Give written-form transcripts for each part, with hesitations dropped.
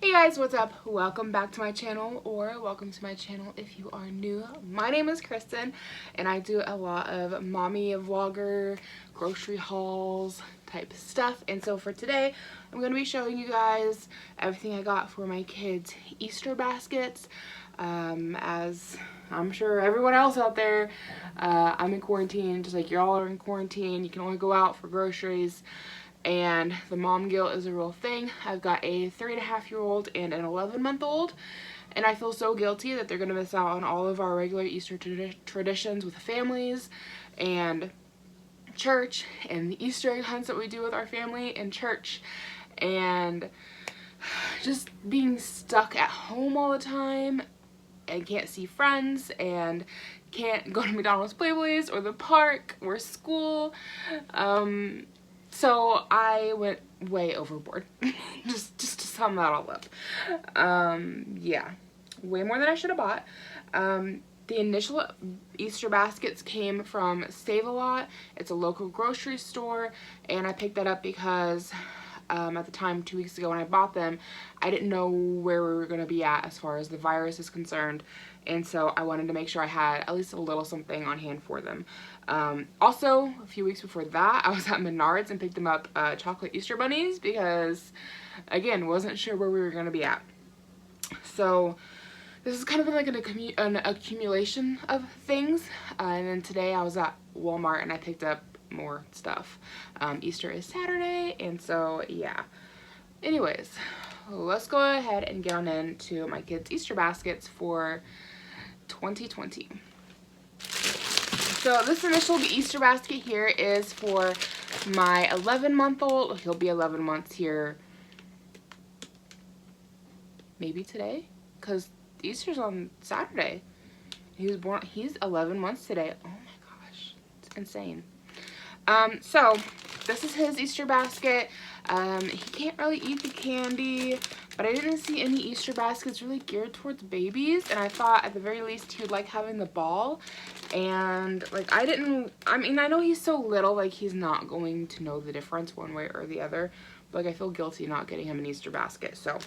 Hey guys, what's up? Welcome back to my channel, or welcome to my channel if you are new. My name is Kristen and I do a lot of mommy vlogger, grocery hauls type stuff. And so for today, I'm going to be showing you guys everything I got for my kids' Easter baskets. As I'm sure everyone else out there, I'm in quarantine, just like y'all are in quarantine. You can only go out for groceries. And the mom guilt is a real thing. I've got a 3.5-year-old and an 11-month-old, and I feel so guilty that they're going to miss out on all of our regular Easter traditions with families and church and the Easter egg hunts that we do with our family and church, and just being stuck at home all the time and can't see friends and can't go to McDonald's, Playboys, or the park or school. So I went way overboard, just to sum that all up. Yeah, way more than I should have bought. The initial Easter baskets came from Save-A-Lot. It's a local grocery store, and I picked that up because at the time, 2 weeks ago when I bought them, I didn't know where we were going to be at as far as the virus is concerned, and so I wanted to make sure I had at least a little something on hand for them. Also, a few weeks before that, I was at Menards and picked them up chocolate Easter bunnies because, again, wasn't sure where we were going to be at. So this is kind of like an accumulation of things, and then today I was at Walmart and I picked up more stuff. Easter is Saturday, and so yeah. Anyways, let's go ahead and get on into my kids' Easter baskets for 2020. So this initial Easter basket here is for my 11-month-old. He'll be 11 months here maybe today, because Easter's on Saturday. He's 11 months today. Oh my gosh, it's insane. So this is his Easter basket. He can't really eat the candy, but I didn't see any Easter baskets really geared towards babies, and I thought at the very least he would like having the ball. And like I mean, I know he's so little, like he's not going to know the difference one way or the other, but like I feel guilty not getting him an Easter basket. So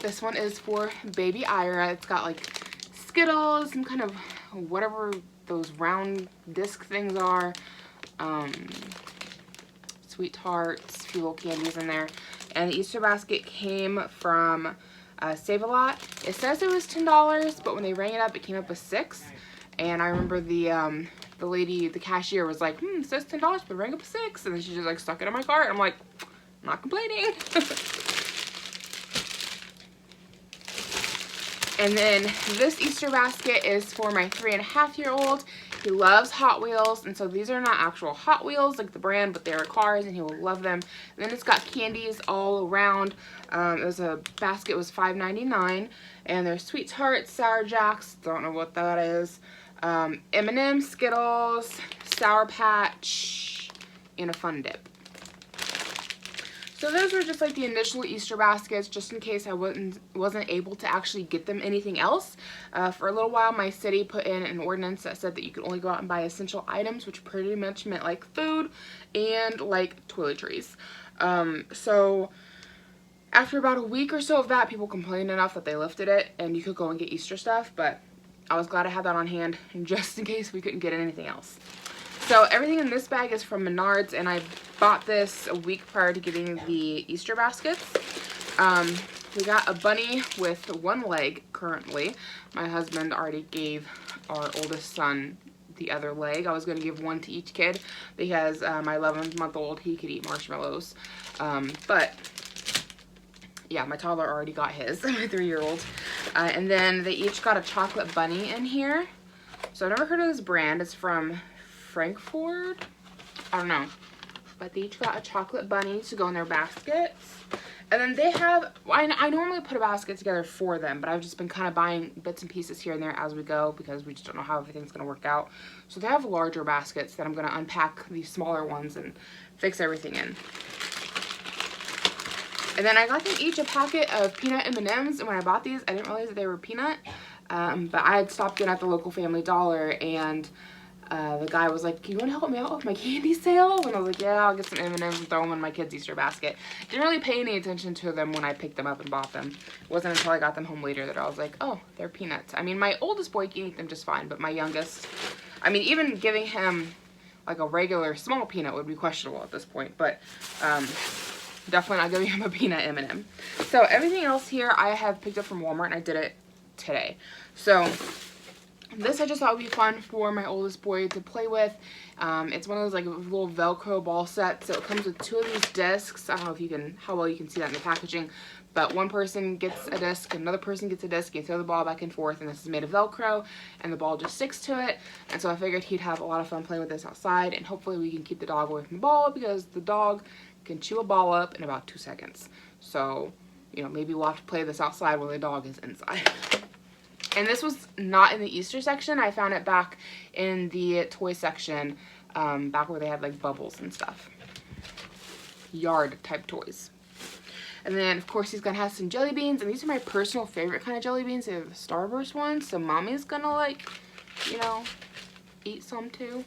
this one is for baby Ira. It's got like Skittles, some kind of whatever those round disc things are, sweet tarts, a few little candies in there. And the Easter basket came from Save-A-Lot. It says it was $10, but when they rang it up, it came up with $6. And I remember the lady, the cashier, was like, it says $10, but it rang up with $6. And then she just like stuck it in my cart. I'm like, I'm not complaining. And then this Easter basket is for my 3.5-year-old. He loves Hot Wheels, and so these are not actual Hot Wheels like the brand, but they're cars, and he will love them. And then it's got candies all around. It was a basket, was $5.99, and there's Sweet Tarts, Sour Jacks, don't know what that is, M&M's, Skittles, Sour Patch, and a Fun Dip. So those were just like the initial Easter baskets, just in case I wasn't able to actually get them anything else. For a little while, my city put in an ordinance that said that you could only go out and buy essential items, which pretty much meant like food and like toiletries. So after about a week or so of that, people complained enough that they lifted it, and you could go and get Easter stuff. But I was glad I had that on hand, just in case we couldn't get anything else. So everything in this bag is from Menards, and I bought this a week prior to getting the Easter baskets. We got a bunny with one leg currently. My husband already gave our oldest son the other leg. I was going to give one to each kid because my 11-month-old, he could eat marshmallows. But yeah, my toddler already got his, my 3-year-old. And then they each got a chocolate bunny in here. So I've never heard of this brand. It's from Frankfurt, I don't know, but they each got a chocolate bunny to go in their baskets. And then they have, I normally put a basket together for them, but I've just been kind of buying bits and pieces here and there as we go because we just don't know how everything's going to work out. So they have larger baskets that I'm going to unpack these smaller ones and fix everything in. And then I got them each a packet of peanut M&Ms, and when I bought these, I didn't realize that they were peanut, but I had stopped in at the local Family Dollar, and the guy was like, you want to help me out with my candy sale? And I was like, yeah, I'll get some M&Ms and throw them in my kids' Easter basket. Didn't really pay any attention to them when I picked them up and bought them. It wasn't until I got them home later that I was like, oh, they're peanuts. I mean, my oldest boy can eat them just fine, but my youngest, I mean, even giving him like a regular small peanut would be questionable at this point, but definitely not giving him a peanut M&M. So everything else here I have picked up from Walmart, and I did it today. So this I just thought would be fun for my oldest boy to play with. It's one of those like little Velcro ball sets. So it comes with 2 of these discs. I don't know if you can, how well you can see that in the packaging, but one person gets a disc, another person gets a disc, you throw the ball back and forth, and this is made of Velcro, and the ball just sticks to it. And so I figured he'd have a lot of fun playing with this outside, and hopefully we can keep the dog away from the ball, because the dog can chew a ball up in about 2 seconds. So, you know, maybe we'll have to play this outside while the dog is inside. And this was not in the Easter section. I found it back in the toy section, back where they had like bubbles and stuff. Yard type toys. And then of course he's gonna have some jelly beans, and these are my personal favorite kind of jelly beans. They're the Starburst ones, so mommy's gonna like, you know, eat some too.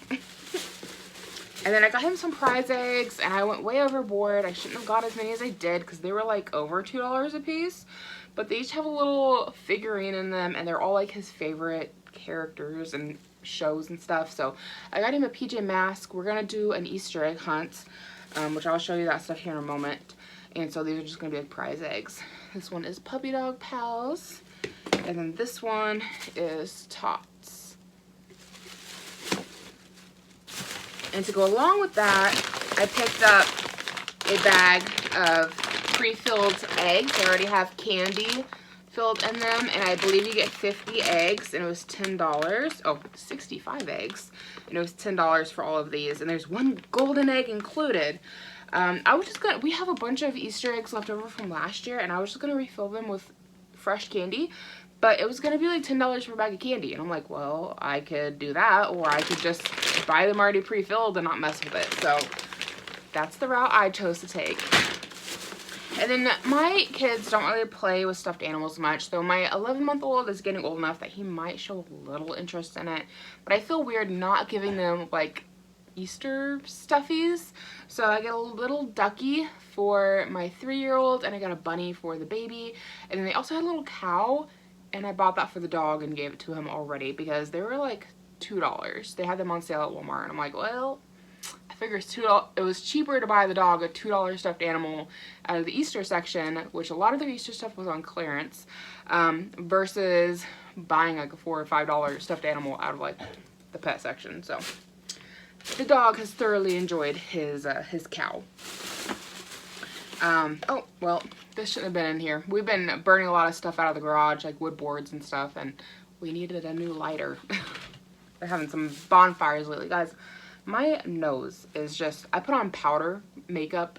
And then I got him some prize eggs, and I went way overboard. I shouldn't have got as many as I did because they were like over $2 a piece. But they each have a little figurine in them, and they're all like his favorite characters and shows and stuff. So I got him a PJ Masks. We're gonna do an Easter egg hunt, which I'll show you that stuff here in a moment. And so these are just gonna be like prize eggs. This one is Puppy Dog Pals, and then this one is Tots. And to go along with that, I picked up a bag of pre-filled eggs. They already have candy filled in them, and I believe you get 50 eggs, and it was $10. Oh, 65 eggs, and it was $10 for all of these, and there's one golden egg included. I was just gonna, we have a bunch of Easter eggs left over from last year, and I was just gonna refill them with fresh candy, but it was gonna be like $10 for a bag of candy, and I'm like, well, I could do that, or I could just buy them already pre-filled and not mess with it. So that's the route I chose to take. And then my kids don't really play with stuffed animals much, though my 11-month-old is getting old enough that he might show a little interest in it. But I feel weird not giving them like Easter stuffies. So I get a little ducky for my 3-year-old, and I got a bunny for the baby. And then they also had a little cow, and I bought that for the dog and gave it to him already because they were like $2. They had them on sale at Walmart, and I'm like, well, I figure it's $2. It was cheaper to buy the dog a $2 stuffed animal out of the Easter section, which a lot of their Easter stuff was on clearance, versus buying like a $4 or $5 stuffed animal out of like the pet section. So the dog has thoroughly enjoyed his cow. Oh, well, this shouldn't have been in here. We've been burning a lot of stuff out of the garage, like wood boards and stuff, and we needed a new lighter. They're having some bonfires lately, guys. My nose is just, I put on powder, makeup,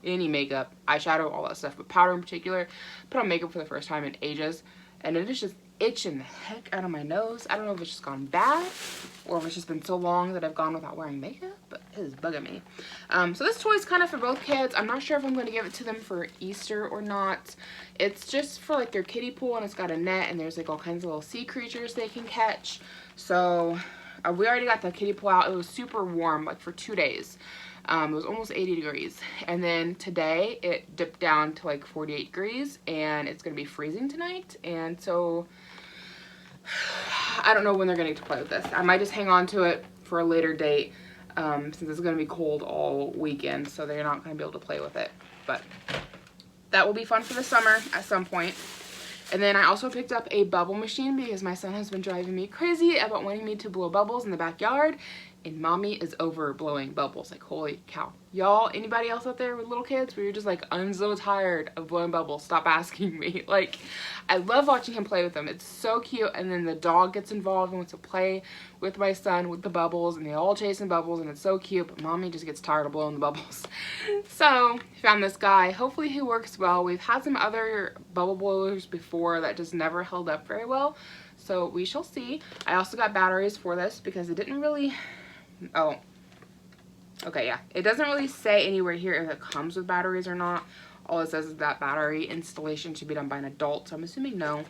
any makeup, eyeshadow, all that stuff, but powder in particular, put on makeup for the first time in ages, and it is just itching the heck out of my nose. I don't know if it's just gone bad, or if it's just been so long that I've gone without wearing makeup, but it is bugging me. So this toy is kind of for both kids. I'm not sure if I'm going to give it to them for Easter or not. It's just for like their kiddie pool, and it's got a net, and there's like all kinds of little sea creatures they can catch. So we already got the kiddie pool out. It was super warm, like for 2 days. It was almost 80 degrees. And then today it dipped down to like 48 degrees, and it's going to be freezing tonight. And so I don't know when they're going to get to play with this. I might just hang on to it for a later date, since it's going to be cold all weekend, so they're not going to be able to play with it. But that will be fun for the summer at some point. And then I also picked up a bubble machine because my son has been driving me crazy about wanting me to blow bubbles in the backyard. And mommy is over blowing bubbles. Like, holy cow. Y'all, anybody else out there with little kids where you're just like, I'm so tired of blowing bubbles, stop asking me. Like, I love watching him play with them. It's so cute. And then the dog gets involved and wants to play with my son with the bubbles, and they all chasing bubbles, and it's so cute. But mommy just gets tired of blowing the bubbles. So found this guy. Hopefully he works well. We've had some other bubble blowers before that just never held up very well, so we shall see. I also got batteries for this because it didn't really, oh, okay, yeah, it doesn't really say anywhere here if it comes with batteries or not. All it says is that battery installation should be done by an adult, so I'm assuming no.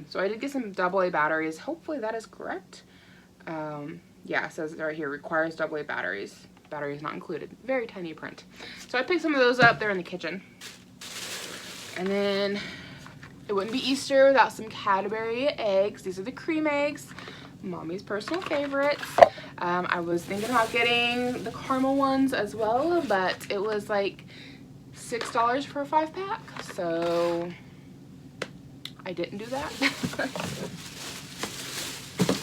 So I did get some AA batteries. Hopefully that is correct. Yeah, it says right here, requires AA batteries. Batteries not included. Very tiny print. So I picked some of those up. They're in the kitchen. And then it wouldn't be Easter without some Cadbury eggs. These are the cream eggs. Mommy's personal favorites. I was thinking about getting the caramel ones as well, but it was like $6 for a 5-pack. So I didn't do that.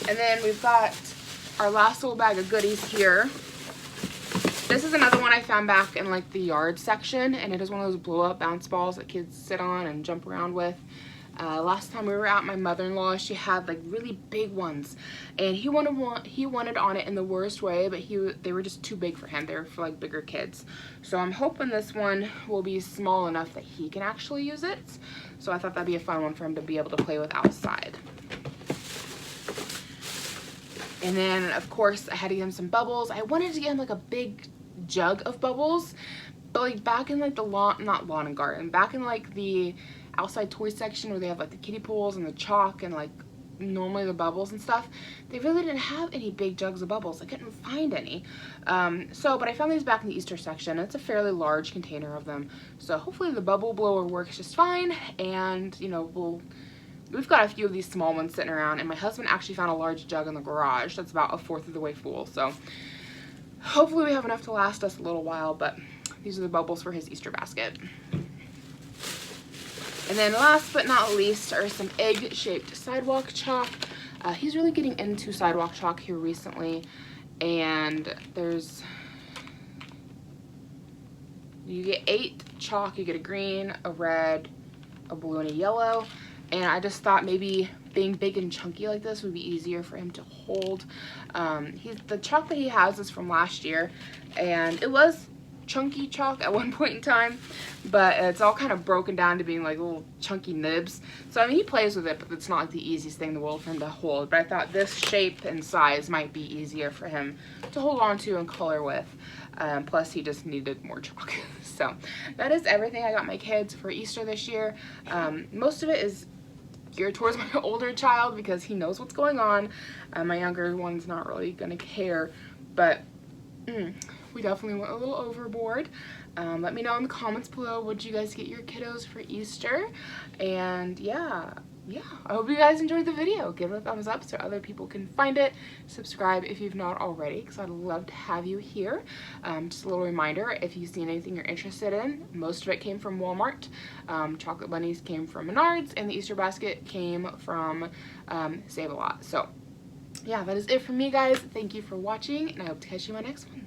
And then we've got our last little bag of goodies here. This is another one I found back in like the yard section, and it is one of those blow up bounce balls that kids sit on and jump around with. Last time we were out, my mother-in-law, she had like really big ones, and he wanted on it in the worst way, but they were just too big for him. They were for like bigger kids. So I'm hoping this one will be small enough that he can actually use it. So I thought that'd be a fun one for him to be able to play with outside. And then of course I had to get him some bubbles. I wanted to get him like a big jug of bubbles, but like back in like the not lawn and garden, back in like the outside toy section where they have like the kiddie pools and the chalk and like normally the bubbles and stuff, they really didn't have any big jugs of bubbles. I couldn't find any. But I found these back in the Easter section. It's a fairly large container of them. So hopefully the bubble blower works just fine, and you know, we've got a few of these small ones sitting around, and my husband actually found a large jug in the garage that's about 1/4 of the way full. So hopefully we have enough to last us a little while, but these are the bubbles for his Easter basket. And then last but not least are some egg-shaped sidewalk chalk. He's really getting into sidewalk chalk here recently, and you get 8 chalk. You get a green, a red, a blue, and a yellow. And I just thought maybe being big and chunky like this would be easier for him to hold. The chalk that he has is from last year, and it was chunky chalk at one point in time, but it's all kind of broken down to being like little chunky nibs. So I mean, he plays with it, but it's not like the easiest thing in the world for him to hold. But I thought this shape and size might be easier for him to hold on to and color with. Plus he just needed more chalk. So that is everything I got my kids for Easter this year. Most of it is geared towards my older child because he knows what's going on. My younger one's not really gonna care, but we definitely went a little overboard. Let me know in the comments below, what did you guys get your kiddos for Easter? And yeah, I hope you guys enjoyed the video. Give it a thumbs up so other people can find it. Subscribe if you've not already, because I'd love to have you here. Just a little reminder, if you've seen anything you're interested in, most of it came from Walmart. Chocolate bunnies came from Menards, and the Easter basket came from Save-A-Lot. So yeah, that is it from me, guys. Thank you for watching, and I hope to catch you in my next one.